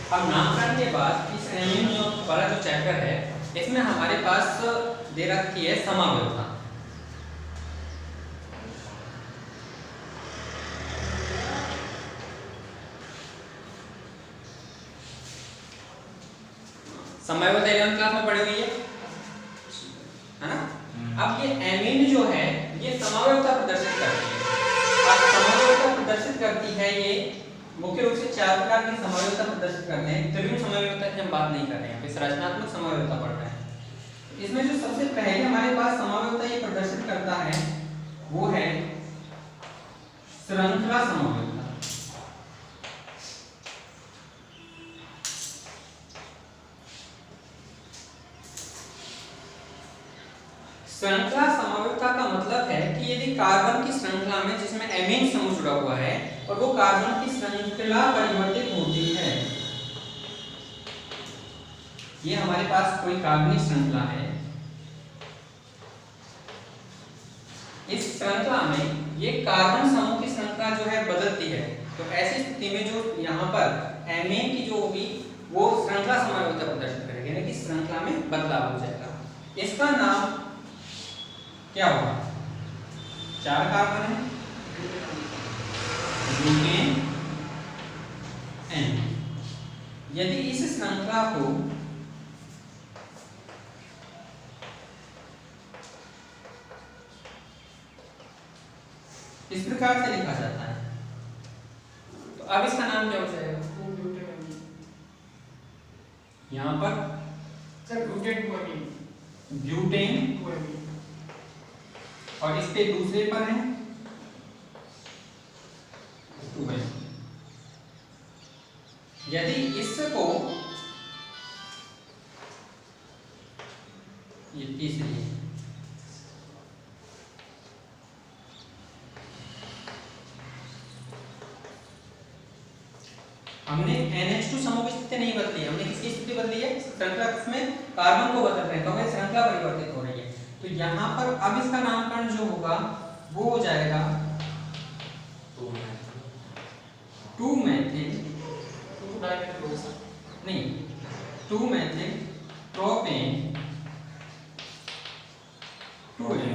अब नामकरण के बाद इस एमीन जो वाला जो चैप्टर है इसमें हमारे पास दे रखी है समाव्यवस्था। समाव्यवस्था 11वीं क्लास में पढ़ी हुई है ना। अब ये एमीन जो है ये समाव्यवस्था प्रदर्शित करती है। अब समाव्यवस्था प्रदर्शित करती है ये मुख्य रूप से 4 प्रकार की समाव्यवस्था प्रदर्शित करते हैं। त्रिविम समाव्यवस्था की हम बात नहीं कर रहे हैं, फिर रचनात्मक समाव्यवस्था पढ़ रहे हैं। इसमें जो सबसे पहले हमारे पास समाव्यवस्था ये प्रदर्शित करता है वो है श्रृंखला समाव्यवस्था। श्रृंखला समाव्यवस्था का मतलब है कि यदि कार्बन की श्रृंखला में जिसमें एमीन समूह जुड़ा हुआ है और वो कार्बन की श्रृंखला परिवर्तित होती है, ये हमारे पास कोई कार्बनिक श्रृंखला है, इस श्रृंखला में ये कार्बन समूह की श्रृंखला जो है बदलती है, तो ऐसी स्थिति में जो यहाँ पर एमीन की जो होगी वो श्रृंखला समाव्यवस्था प्रदर्शित करेगी, यानी कि श्रृंखला में बदलाव हो जाएगा। इसका नाम क्या होगा? 4 कार्बन है, ब्यूटेन एन। यदि इस श्रृंखला को इस प्रकार से लिखा जाता है तो अब इसका नाम क्या हो जाएगा? यहाँ पर सर ब्यूटेन और इस पे दूसरे पर है 2n। यदि इसको ये तीसरी है, हमने NH2 समूह की स्थिति नहीं बदली है, हमने किसकी स्थिति बदली है? श्रृंखला में कार्बन को बदल रहे हैं तो हमें श्रृंखला परिवर्तित हो रही है। तो यहाँ पर अब इसका नामकरण जो होगा वो हो जाएगा 2-मेथिल नहीं 2-मेथिल प्रोपेन 2n।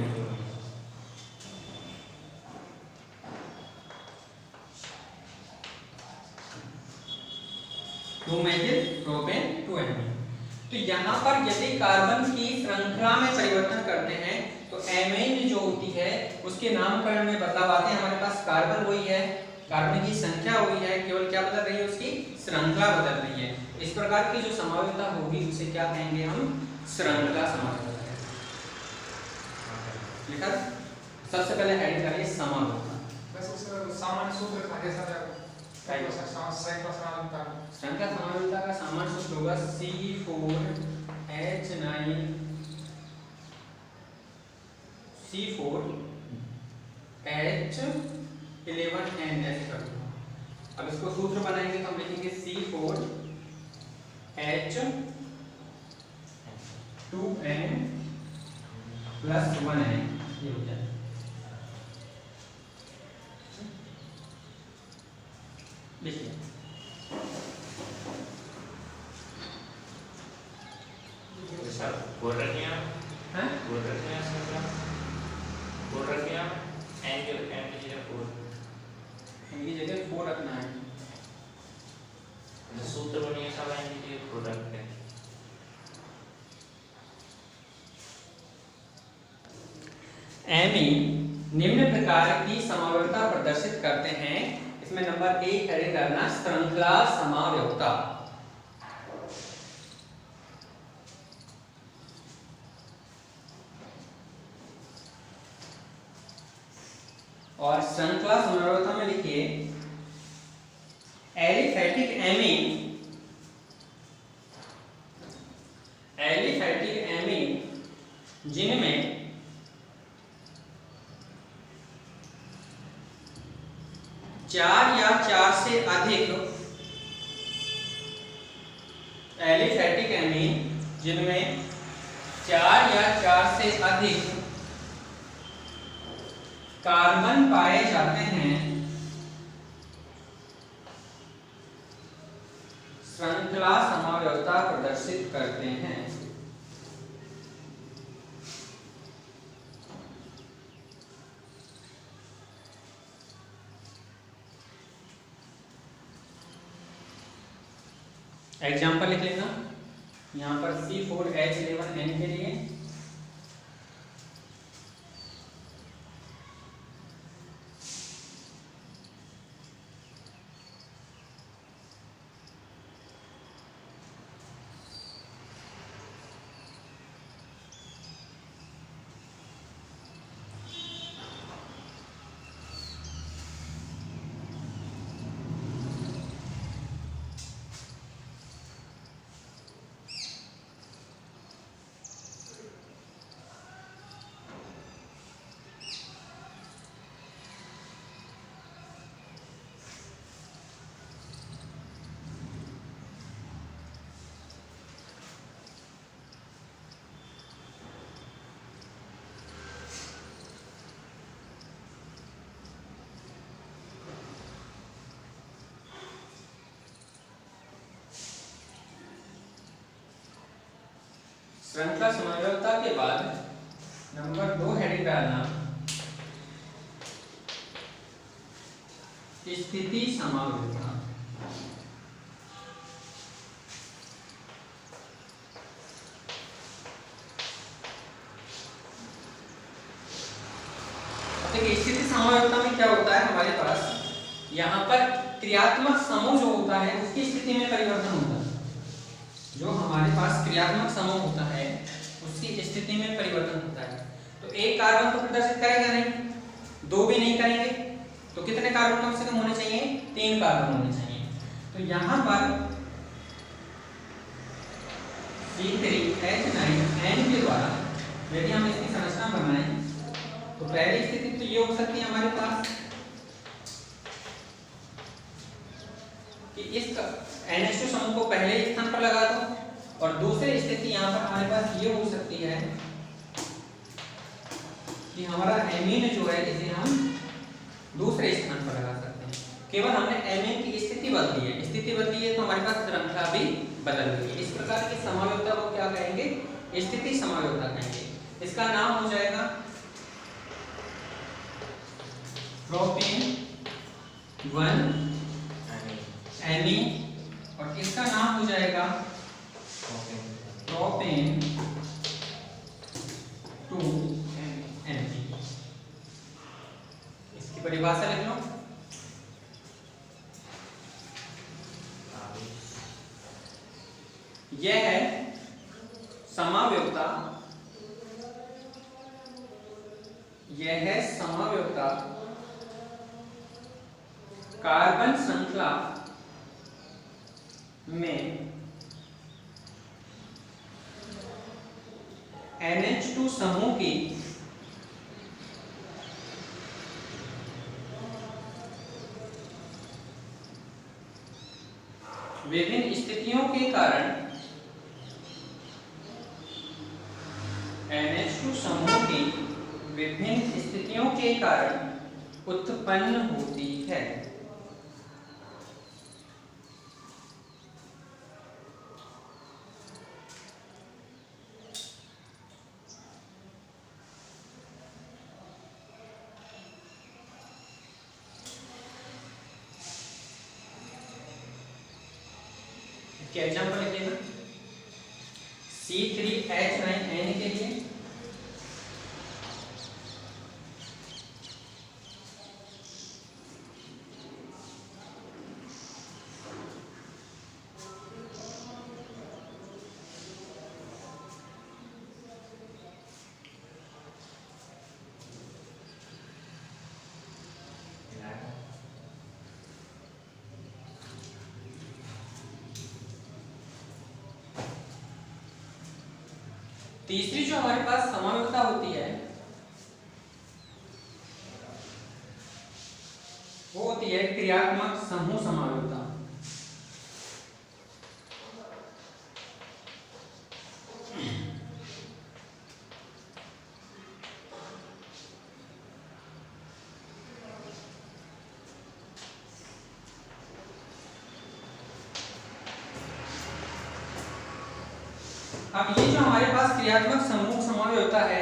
तो यहाँ पर यदि कार्बन की श्रृंखला में परिवर्तन करते हैं तो एमीन जो होती है उसके नामकरण में बदलाव आते हैं। हमारे पास कार्बन वही है, कार्बन की संख्या वही है, केवल क्या बदल रही है? उसकी श्रृंखला बदल रही है। इस प्रकार की जो समाव्यवस्था होगी उसे क्या कहेंगे हम? श्रृंखला समाव्यवस्था। लिखा? सबसे पहले ऐड करिए समाव्यवस्था। सामान्य सूत्र श्रृंखला समाव्यवस्था का सामान्य सूत्र होगा C4H9 C4H11N ऐसे कर दो। अब इसको सूत्र बनाएंगे तो हम लिखेंगे C4H2N+1N ये हो जाए। देखिए बोल रखिए आप हैं? बोल रखिए आप बोल रखिए आप एन की जगह 4 इनकी जगह 4 रखना है। सूत्र बनिए सब एन की जगह 4 रखते हैं। एमीन निम्न प्रकार की समाव्यवस्था प्रदर्शित करते हैं। इसमें नंबर 1 एड करना श्रृंखला समाव्यवस्था। और श्रृंखला समाव्यवस्था में लिखिए एलिफैटिक एमीन जिनमें चार या 4 से अधिक एलिफैटिक एमीन जिनमें 4 या 4 से अधिक कार्बन पाए जाते हैं, श्रृंखला श्रृंखला समावयवता प्रदर्शित करते हैं। एग्जाम्पल लिख लेना यहाँ पर C4H11N के लिए श्रृंखला समावयवता के बाद नंबर 2 हेडिंग डालना स्थिति समावयवता। देखिए स्थिति समावयवता में क्या होता है, हमारे पास यहाँ पर क्रियात्मक समूह जो होता है उसकी स्थिति में परिवर्तन होता है। जो हमारे पास क्रियात्मक समूह होता है उसकी स्थिति में परिवर्तन होता है। तो एक कार्बन को प्रदर्शित करेगा नहीं, 2 भी नहीं करेंगे, तो कितने कार्बन कम से कम होने चाहिए? 3 कार्बन होने चाहिए। तो यहाँ पर C3H9N के द्वारा यदि हम इसकी संरचना बनाएं तो पहली स्थिति तो ये हो सकती है हमारे पास कि इस NH2 समूह को पहले स्थान पर लगा दो, और दूसरी स्थिति यहाँ पर हमारे पास ये हो सकती है कि हमारा एमीन जो है इसे हम दूसरे स्थान पर लगा सकते हैं। केवल हमने एमीन की स्थिति बदली है, स्थिति बदली है तो हमारे पास श्रृंखला भी बदल गई है। इस प्रकार की समावयवता को क्या कहेंगे? स्थिति समावयवता कहेंगे। इसका नाम हो जाएगा प्रोपेन 1 एमीन, और इसका नाम हो जाएगा प्रोपेन 2 एमपी। इसकी परिभाषा लिख लो। यह है समावयवता, यह है समावयवता कार्बन श्रृंखला में NH2 समूह की विभिन्न स्थितियों के कारण NH2 समूह की विभिन्न स्थितियों के कारण उत्पन्न होती है। क्या एग्जांपल लिख लेना C3H9N के लिए तीसरी जो हमारे पास समावयवता होती है वो होती है क्रियात्मक समूह समावयवता। अब ये जो हमारे पास क्रियात्मक समूह समावेश होता है,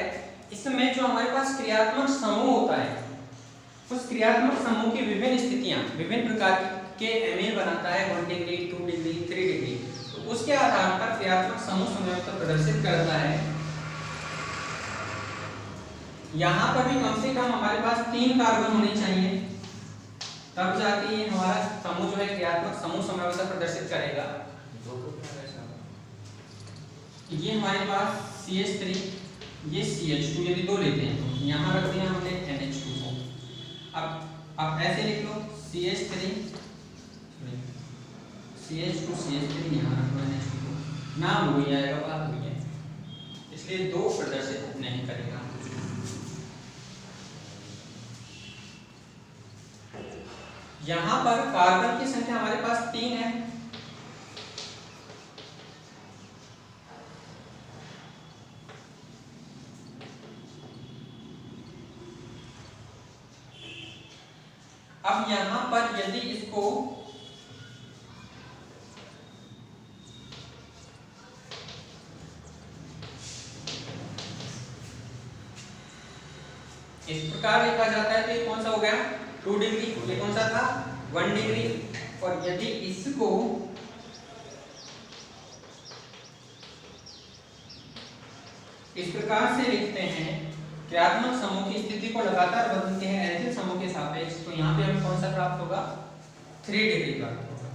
इसमें जो हमारे पास क्रियात्मक समूह होता है, उस क्रियात्मक समूह की विभिन्न स्थितियां विभिन्न प्रकार के एमीन बनाता है, 1 डिग्री, 2 डिग्री, 3 डिग्री। तो उसके आधार पर क्रियात्मक समूह समावेश प्रदर्शित करता है। यहाँ पर भी कम से कम हमारे पास 3 कार्बन होने चाहिए, तब जाके ये हमारा समूह जो है क्रियात्मक समूह समावेश प्रदर्शित करेगा। ये हमारे पास CH3, ये CH2, यदि 2 लेते हैं तो यहाँ रख दिया हमने NH2 को। अब ऐसे लिख लो CH3 CH2 CH3, यहाँ रख लो NH2 को, नाम हो जाएगा, बात हुई है, इसलिए 2 प्रदर्शित नहीं करेगा। यहाँ पर कार्बन की संख्या हमारे पास 3 है। अब यहाँ पर यदि इसको इस प्रकार लिखा जाता है तो ये कौन सा हो गया, 2 डिग्री, ये कौन सा था, 1 डिग्री। और यदि इसको इस प्रकार से लिखते हैं, क्रियात्मक समूह की स्थिति को लगातार बदलते हैं एल्किल समूह के सापेक्ष, तो यहाँ पे हमें कौन सा प्राप्त होगा, 3 डिग्री प्राप्त होगा।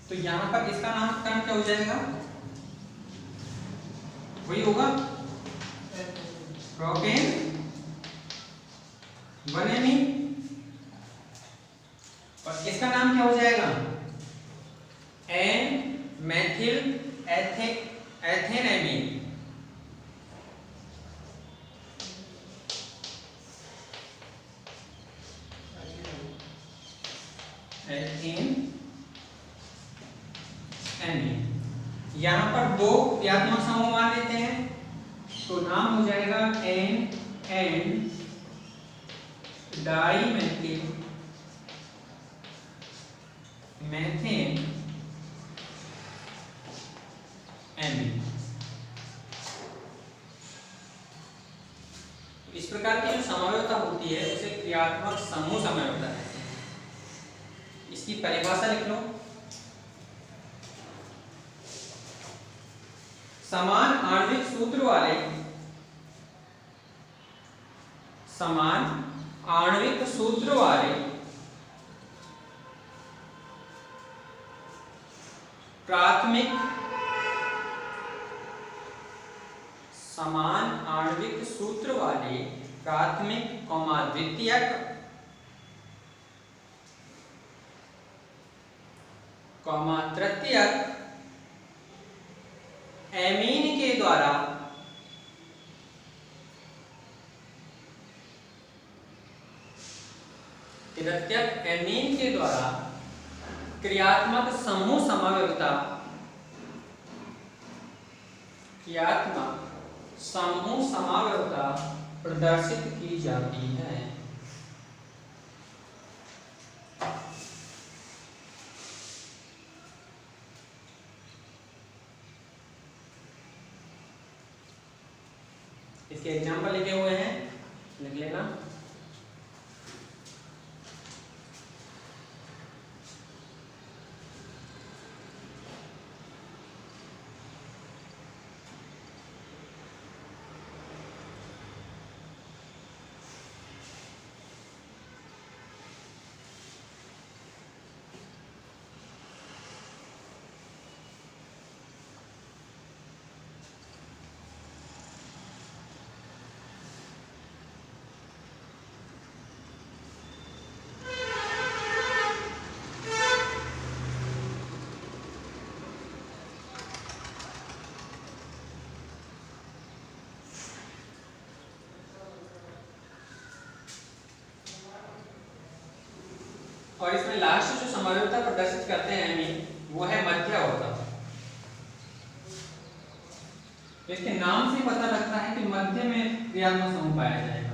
तो यहाँ पर इसका नामकरण क्या हो जाएगा, वही होगा प्रोपेन 1 और इसका नाम क्या हो जाएगा, एन मेथिल एथेनएमीन। यहाँ पर 2 क्रियात्मक समूह मान लेते हैं, तो नाम हो जाएगा एन डाइमेथिल मेथेन एमीन। इस प्रकार की जो समावेशता होती है उसे क्रियात्मक समूह समावेशता कहते हैं। इसकी परिभाषा लिख लो, समान आणविक सूत्र वाले प्राथमिक समान आणविक सूत्र वाले प्राथमिक द्वितीयक तृतीयक एमीन के द्वारा क्रियात्मक समूह समावेशता प्रदर्शित की जाती है। इसके एग्जाम्पल लिखे हुए हैं, लिख लेना। और इसमें लास्ट जो समावेशता प्रदर्शित करते हैं एमीन, वो है मध्यावर्ता। इसके नाम से पता लगता है कि मध्य में क्रियात्मक समूह पाया जाएगा।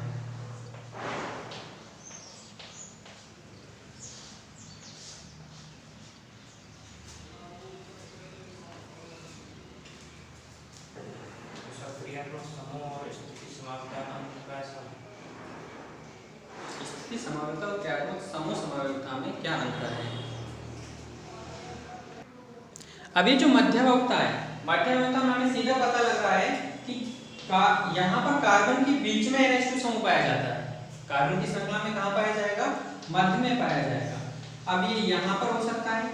कि समावयवता और क्रियात्मक समूह समावयवता में क्या अंतर है। अब ये जो मध्यावयवता है, मध्यावयवता में हमें सीधा पता लग रहा है कि यहाँ पर कार्बन के बीच में NH2 समूह पाया जाता है। कार्बन की श्रृंखला में कहाँ पाया जाएगा? मध्य में पाया जाएगा। अब ये यहाँ पर हो सकता है,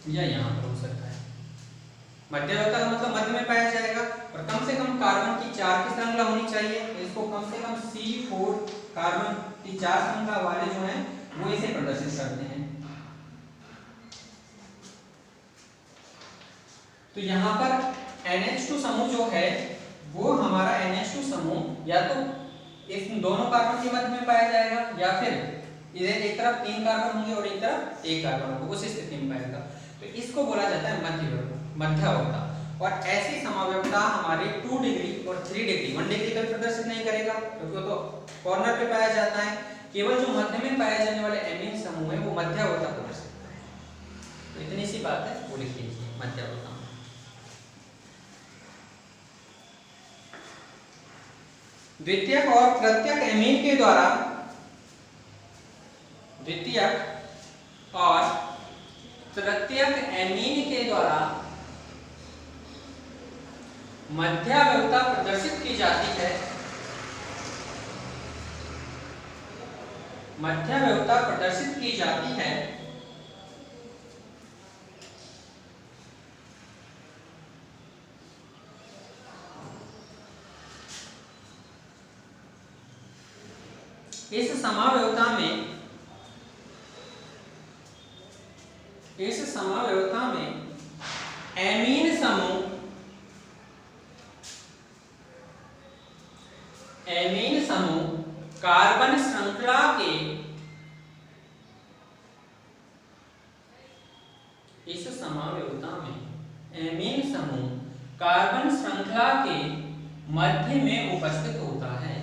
या यहाँ पर हो सकता है। मध्यावयवता का मतलब मध्य में पाया जाएगा और कम से कम कार्बन की 4 की श्रृंखला होनी चाहिए। इसको कम से कम C4 कार्बन की 4 श्रृंखला वाले जो हैं वो इसे प्रदर्शित करते हैं। तो यहाँ पर NH2 समूह जो है वो हमारा NH2 समूह या तो इस दोनों कार्बन के मध्य में पाया जाएगा या फिर इधर एक तरफ 3 कार्बन होंगे और एक तरफ 1 कार्बन होगा, उस स्थिति में पाएगा। तो इसको बोला जाता है मध्यावयवता। और ऐसी समावयवता हमारे 2 डिग्री और 3 डिग्री, 1 डिग्री का प्रदर्शित नहीं करेगा क्योंकि वो तो कॉर्नर पे पाया जाता है। केवल जो मध्य में पाए जाने वाले एमीन समूह है वो मध्यावयवता प्रदर्शित करते हैं। तो इतनी सी बात है, वो लिख लीजिए मध्यावयवता। द्वितीयक और तृतीयक एमीन के द्वारा, द्वितीयक और तृतीयक एमीन के द्वारा मध्यावयवता प्रदर्शित की जाती है। मध्यावयवता प्रदर्शित की जाती है इस समावयवता में एमीन समूह कार्बन श्रृंखला के इस समावयवता में एमीन समूह कार्बन श्रृंखला के मध्य में उपस्थित होता है।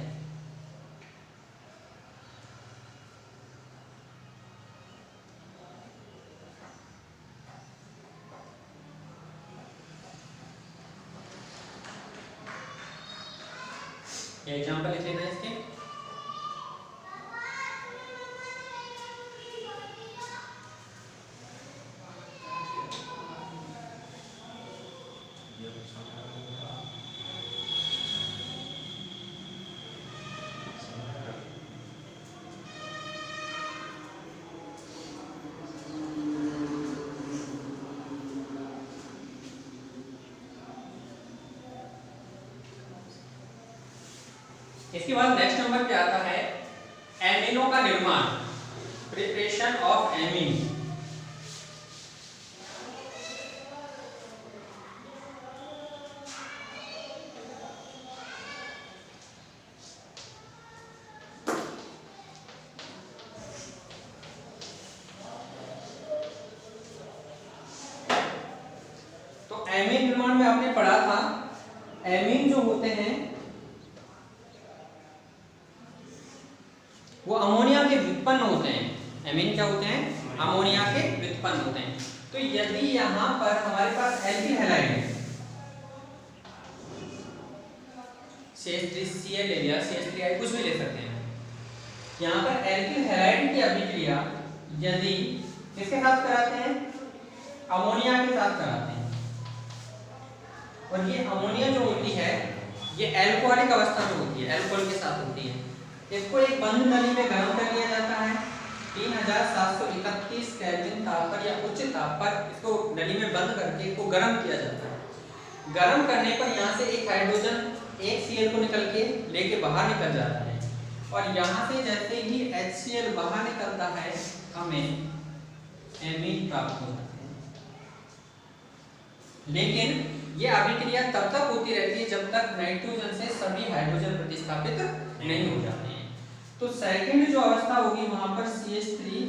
एग्जाम्पल लिख लेना इसके। इसके बाद नेक्स्ट नंबर पे आता है एमीनों का निर्माण, प्रिपरेशन ऑफ एमीन। तो एमीन निर्माण में आपने पढ़ा था, एमीन जो होते हैं वो अमोनिया के व्युत्पन्न होते हैं। एमीन क्या होते हैं? अमोनिया के व्युत्पन्न होते हैं। तो यदि यहाँ पर हमारे पास एल्किल हैलाइड है, CH3Cl ले लिया, CH3I कुछ भी ले सकते हैं। यहाँ पर एल्किल हैलाइड की अभिक्रिया यदि किसके साथ कराते हैं? अमोनिया के साथ कराते हैं। और ये अमोनिया जो होती है ये एल्कोहलिक अवस्था में होती है, एल्कोहल के साथ होती है। इसको एक बंद नली में गर्म कर लिया जाता है 3731 केल्विन ताप पर या उच्च ताप पर इसको नली में बंद करके इसको गर्म किया जाता है। गर्म करने पर यहाँ से एक हाइड्रोजन एक Cl को निकल के लेके बाहर निकल जाता है और यहाँ से जैसे ही HCl बाहर निकलता है हमें एमीन प्राप्त होता है। लेकिन ये अभिक्रिया तब तक होती रहती है जब तक नाइट्रोजन से सभी हाइड्रोजन प्रतिस्थापित नहीं हो जाते हैं। तो सेकंड जो अवस्था होगी वहां पर CH3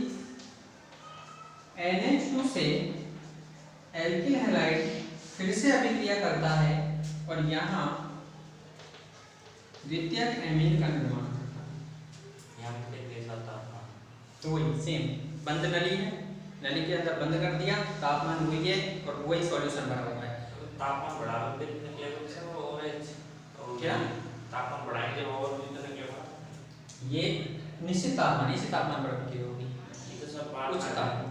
NH2 से एल्किल हैलाइड फिर से अभिक्रिया करता है और यहाँ द्वितीयक एमीन का निर्माण करता है। यहाँ पे कैसा था? तो वही सेम बंद नली है, नली के अंदर बंद कर दिया, तापमान वही है और वही सॉल्यूशन भरा हुआ है। तापमान बढ़ा देते निकलेगा सर वो ओरेंज क्या तापमान बढ़ाएंगे वो और भी तो निकलेगा। ये निश्चित तापमान, इसी तापमान पर बिक्री होगी, ये तो सब बात उच्च है। तापमान।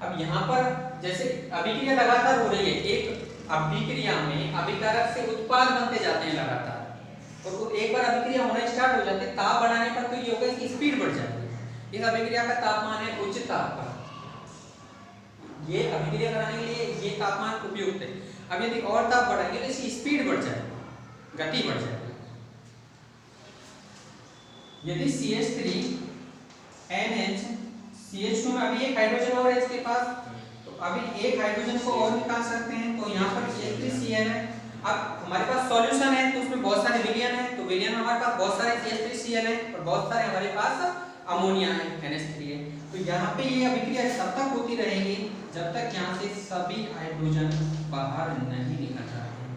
अब यहाँ पर जैसे अभिक्रिया लगातार हो रही है, एक अभिक्रिया में अभिकारक से उत्पाद बनते जाते हैं लगातार, और एक बार अभिक्रिया होना स्टार्ट हो जाती है, ताप बढ़ाने पर तो ये होगा इसकी स्पीड बढ़ जाती है। इस अभिक्रिया का तापमान है उच्च तापमान, ये अभिक्रिया कराने के लिए ये तापमान उपयुक्त है। अब यदि और ताप बढ़ाएंगे तो इसकी स्पीड बढ़ जाएगी, गति बढ़ जाएगी। यदि CH3NH CH2 में अभी एक हाइड्रोजन और है इसके पास, तो अभी एक हाइड्रोजन को और निकाल सकते हैं, तो यहाँ पर CH3Cl है। अब हमारे पास सॉल्यूशन है तो उसमें बहुत सारे विलयन है, तो विलयन में हमारे पास बहुत सारे CH3Cl है और बहुत सारे हमारे पास अमोनिया है, NH3 है। तो यहाँ पे ये अभिक्रिया तब तक होती रहेगी जब तक यहाँ से सभी हाइड्रोजन बाहर नहीं निकल जाते हैं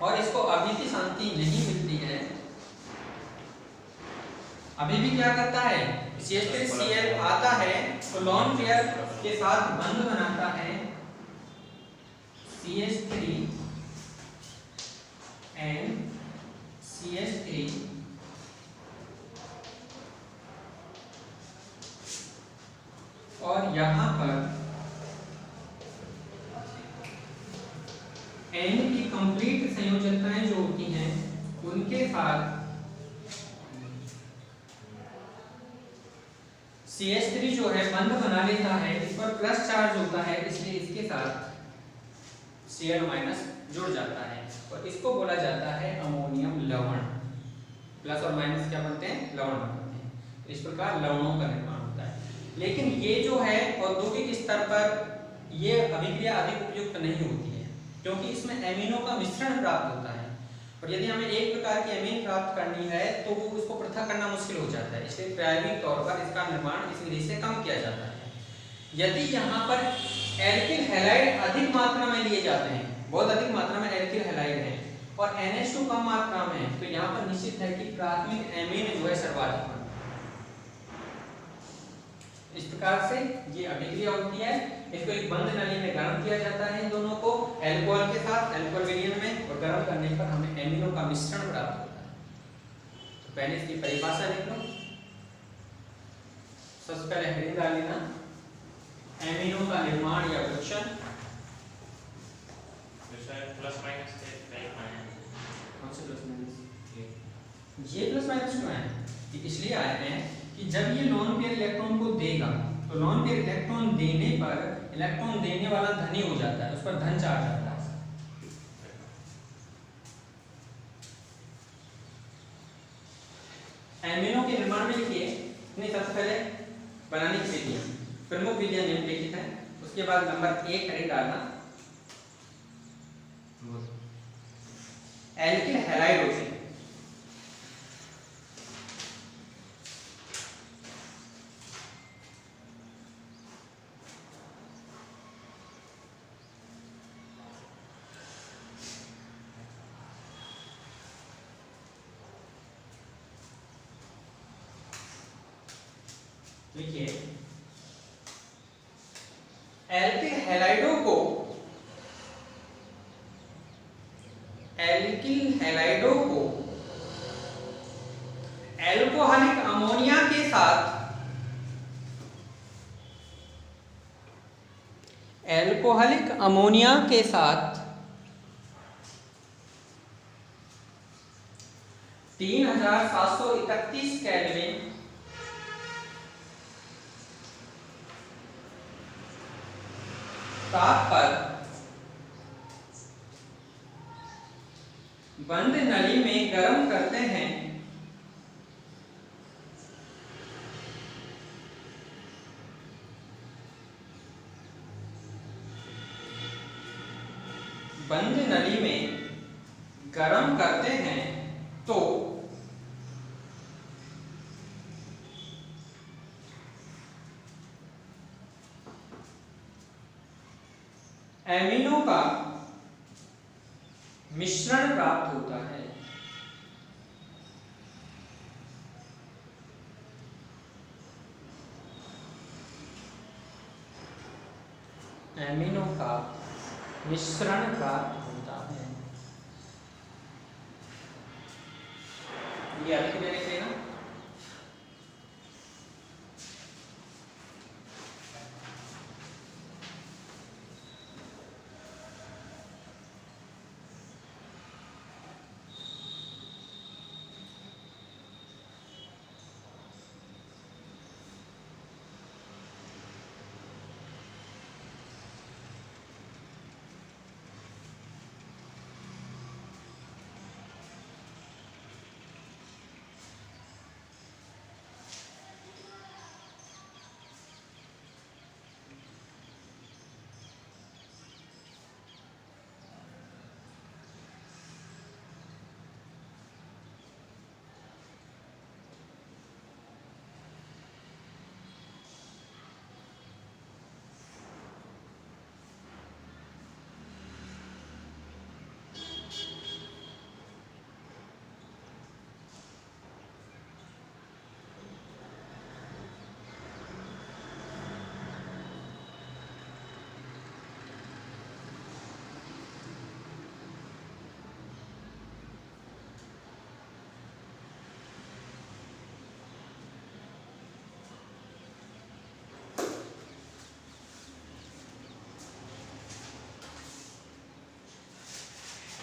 और इसको अभी भी शांति नहीं मिलती है। अभी भी क्या करता है, CH3Cl आता है तो लॉन पेयर के साथ बंध बनाता है CH3 and CH3 और यहाँ पर N की कंप्लीट संयोजकताएं जो होती हैं उनके साथ CH3 जो है बंध बना लेता है, इस पर प्लस चार्ज होता है इसलिए इसके साथ Cl- जुड़ जाता है और इसको बोला जाता है अमोनियम लवण। प्लस और माइनस क्या बनते हैं, लवण बनते हैं। तो इस प्रकार लवणों का निर्माण होता है। लेकिन ये जो है औद्योगिक स्तर पर ये अभिक्रिया अधिक उपयुक्त नहीं होती है क्योंकि इसमें एमिनो का मिश्रण प्राप्त होता है और यदि हमें एक प्रकार की एमीन प्राप्त करनी है तो वो उसको पृथक करना मुश्किल हो जाता है, इसलिए प्रायोगिक तौर पर इसका निर्माण इस विधि से कम किया जाता है। यदि यहाँ पर एल्किल हैलाइड अधिक मात्रा में लिए जाते हैं, बहुत अधिक मात्रा में एल्किल हैलाइड है और NH2 कम मात्रा में है, तो यहाँ पर निश्चित है कि प्राथमिक एमीन जो है सर्वाधिक बनता है। इस प्रकार से ये अभिक्रिया होती है। इसको एक बंद नली में गर्म किया जाता है इन दोनों को अल्कोहल के साथ, अल्कोहल विलयन में, और गर्म करने पर हमें एमिनो का मिश्रण प्राप्त होता है। तो पहले इसकी परिभाषा लिख लो। सबसे पहले हेडिंग डाल लेना, एमिनो का निर्माण या विलक्षण। प्लस माइनस कौन से प्लस माइनस? ये प्लस माइनस क्यों है? इसलिए आए हैं कि जब ये लोन पेयर इलेक्ट्रॉन को देगा तो लोन पेयर इलेक्ट्रॉन देने पर इलेक्ट्रॉन देने वाला धनी हो जाता है, उस पर धन चार्ज आता है। एमिनो के निर्माण में लिखिए, नहीं सबसे पहले बनाने की विधि, प्रमुख विधियां निम्नलिखित है, उसके बाद नंबर 1 हेडिंग डालना, एल्किल हैलाइड होते हैं। लिखिए, एल्किल हैलाइडों को एल्कोहलिक अमोनिया के साथ 3731 केल्विन ताप पर बंद नली में गर्म करते हैं तो एमिनो का मिश्रण प्राप्त होता है। एमिनो का मिश्रण का होता है। ये अभी मैंने लिख लेना।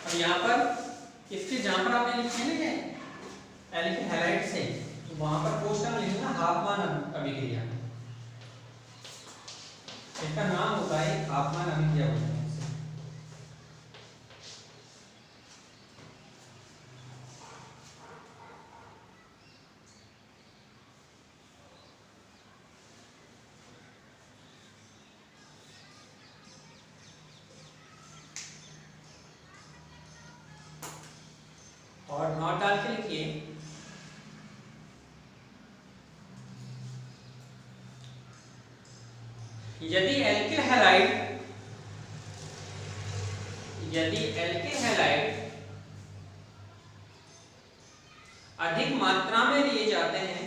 अब यहाँ पर इसके जहाँ पर आपने लिखे ना क्या एल्किल हैलाइड से, तो वहां पर क्वेश्चन लिखना हाफमान अभिक्रिया। इसका नाम होता है हाफमान अभिक्रिया बोलते हैं इसे। और नॉट डाल के लिखिए यदि एल्किल हैलाइड अधिक मात्रा में लिए जाते हैं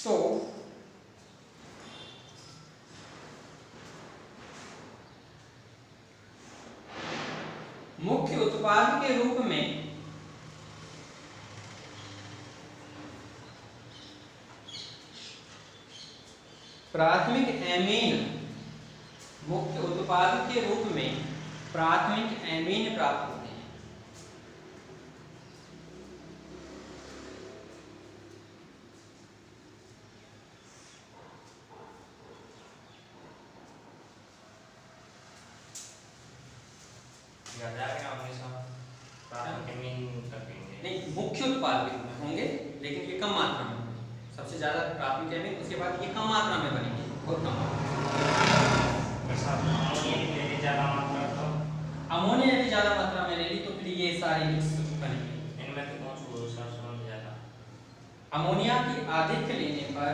तो मुख्य उत्पाद के रूप में प्राथमिक एमीन, मुख्य उत्पाद के रूप में प्राथमिक एमीन प्राप्त होते हैं। नहीं, मुख्य उत्पाद के रूप में होंगे, लेकिन ये कम मात्रा में होंगे। सबसे ज्यादा प्राथमिक एमीन, उसके बाद ये कम मात्रा में बनेंगे, बहुत कम मात्रा। अमोनिया भी ज्यादा मात्रा में ले ली तो फिर ये सारे मिक्स बनेंगे। इनमें से कौन सा ज्यादा? अमोनिया की अधिक लेने पर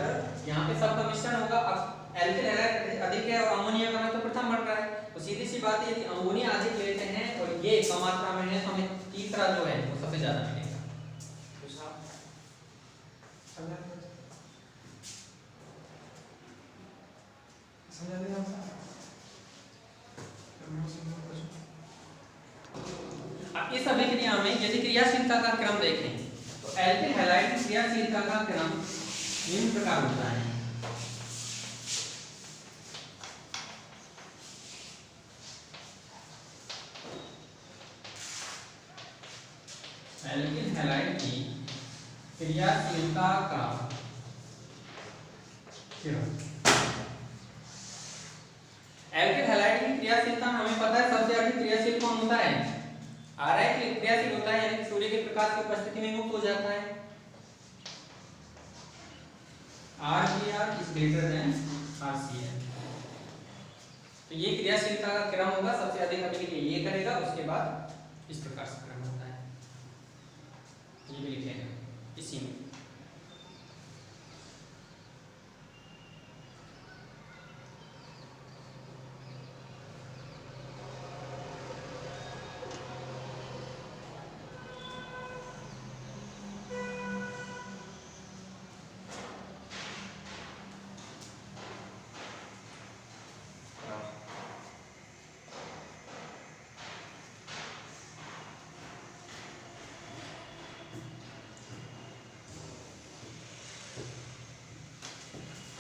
यहाँ पे सबका मिश्रण होगा। अब एल्किल हैलाइड अधिक है और अमोनिया का तो प्रथम बढ़ रहा है, तो सीधी सी बात है यदि अमोनिया अधिक लेते हैं और ये कम मात्रा में है तो हमें तीसरा जो है वो सबसे ज्यादा मिलेगा। अब इस अभिक्रिया में यदि क्रियाशीलता का क्रम देखें तो एल्किल हैलाइड की क्रियाशीलता का क्रम निम्न प्रकार होता है। एल्किल हैलाइड की क्रियाशीलता का क्रम, एल्किल हैलाइड की क्रियाशीलता हमें पता है सबसे अधिक क्रियाशील कौन होता है? आरआई क्रियाशील होता है, यानी सूर्य के प्रकाश की उपस्थिति में मुक्त हो जाता है। RBr is greater than RCl। तो ये क्रियाशीलता का क्रम होगा, सबसे अधिक अभिक्रिया ये करेगा, उसके बाद इस प्रकार से क्रम होता है। ये भी लिखेगा इसी में।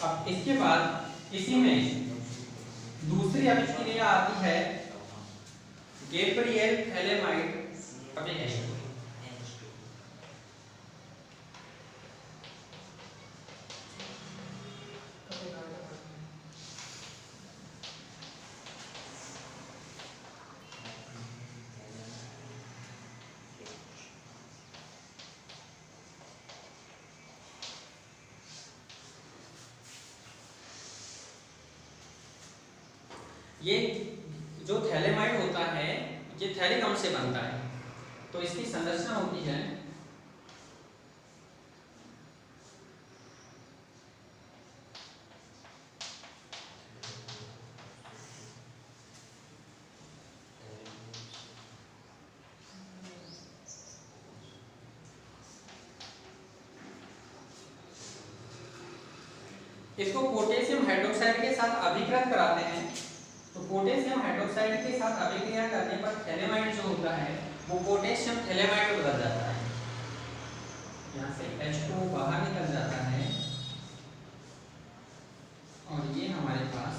अब इसके बाद इसी में दूसरी अभिक्रिया आती है गैब्रियल थैलेमाइड अभिक्रिया। ये जो थैलेमाइड होता है ये थैलिक अम्ल से बनता है, तो इसकी संरचना होती है इसको पोटेशियम हाइड्रोक्साइड के साथ अभिकृत कराते हैं। तो पोटेशियम हाइड्रोक्साइड के साथ अभिक्रिया करने पर थैलेमाइड जो होता है वो पोटेशियम थैलेमाइड में बदल जाता है। यहाँ से H2 बाहर निकल जाता है और ये हमारे पास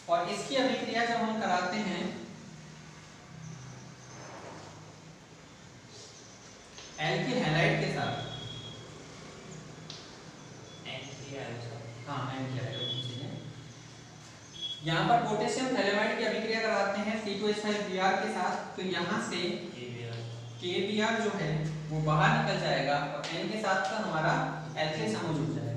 और इसकी अभिक्रिया जब हम कराते हैं एल्किल हैलाइड के साथ, हाँ एल्किल हैलाइड, यहाँ पर पोटेशियम थैलेमाइड की अभिक्रिया कराते हैं C2H5Br के साथ, तो यहाँ से KBr जो है वो बाहर निकल जाएगा और N के साथ का हमारा एल्किल समूह जुड़ जाएगा।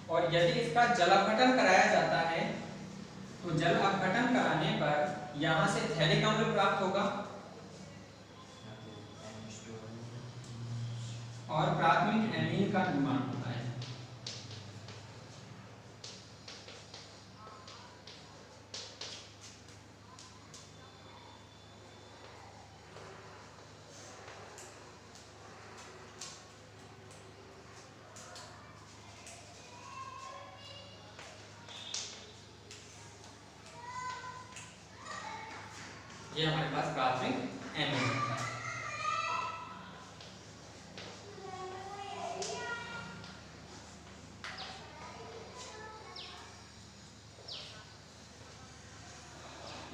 और यदि इसका जल अपघटन कराया जाता है तो जल अपघटन कराने पर यहाँ से थैलिक अम्ल प्राप्त होगा और प्राथमिक एमीन का निर्माण होता है। ये हमारे पास प्राथमिक एमीन होता है।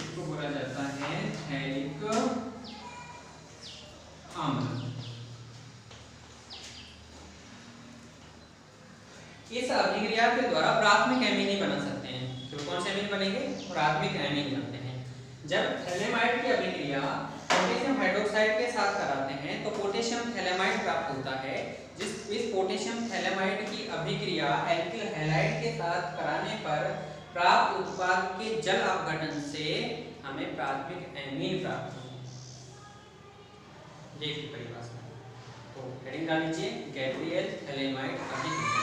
इसको बोला जाता है थैलिक अम्ल। इस अभिक्रिया के द्वारा प्राथमिक एमीन ही बना सकते हैं। तो कौन से एमीन बनेंगे? प्राथमिक एमीन बनते हैं। जब थैलेमाइड की अभिक्रिया पोटेशियम हाइड्रोक्साइड के साथ कराते हैं तो पोटेशियम थैलेमाइड प्राप्त होता है। इस पोटेशियम थैलेमाइड की अभिक्रिया एल्किल हैलाइड के साथ कराने पर प्राप्त उत्पाद के जल अपघटन से हमें प्राथमिक एमीन प्राप्त होता है। देखिए परिभाषा, तो हेडिंग डाल लीजिए गैब्रियल थैलेमाइड अभिक्रिया।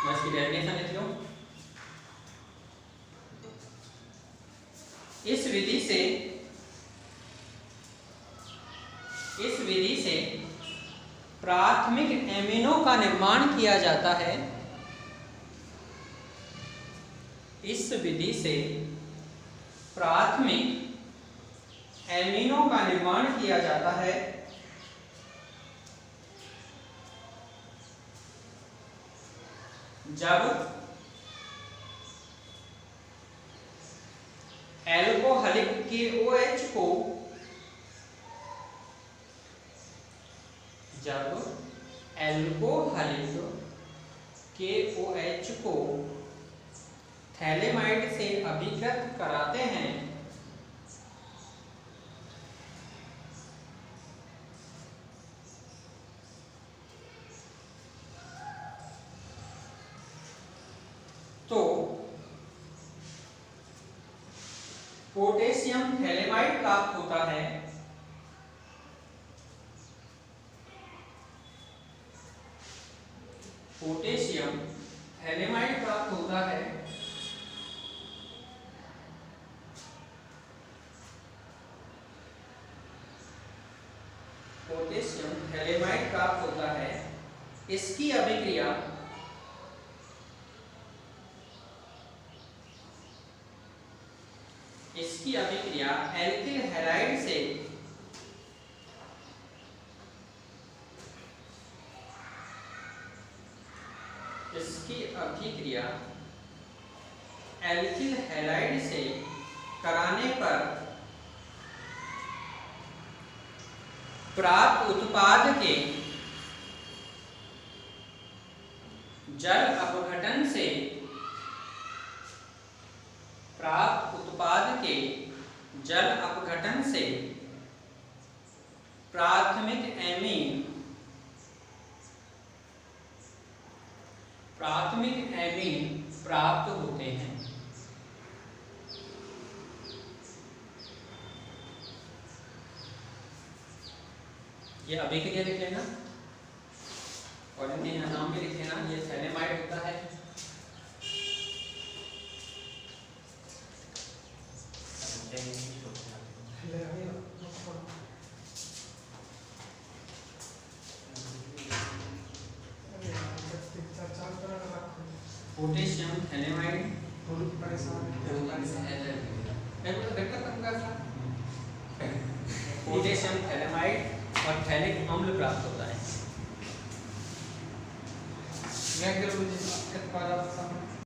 मैं इसकी डेफिनेशन लिख लूं। इस विधि से प्राथमिक एमीनों का निर्माण किया जाता है। इस विधि से प्राथमिक एमीनों का निर्माण किया जाता है जब एल्कोहलिक KOH को थैलेमाइड से अभिकृत कराते हैं तो पोटेशियम थैलेमाइड प्राप्त होता है। पोटेशियम थैलेमाइड प्राप्त होता है थैलेमाइड प्राप्त होता है, इसकी अभिक्रिया एल्किल हैलाइड से कराने पर प्राप्त उत्पाद के जल अपघटन से प्राथमिक एमीन प्राप्त होते हैं। ये अभिक्रिया लिख लेना और इनके यहाँ नाम भी लिख लेना। ये थैलेमाइड होता है, पोटेशियम थैलेमाइड, पोटेशियम थैलेमाइड और थैलिक अम्ल प्राप्त होता है। मैं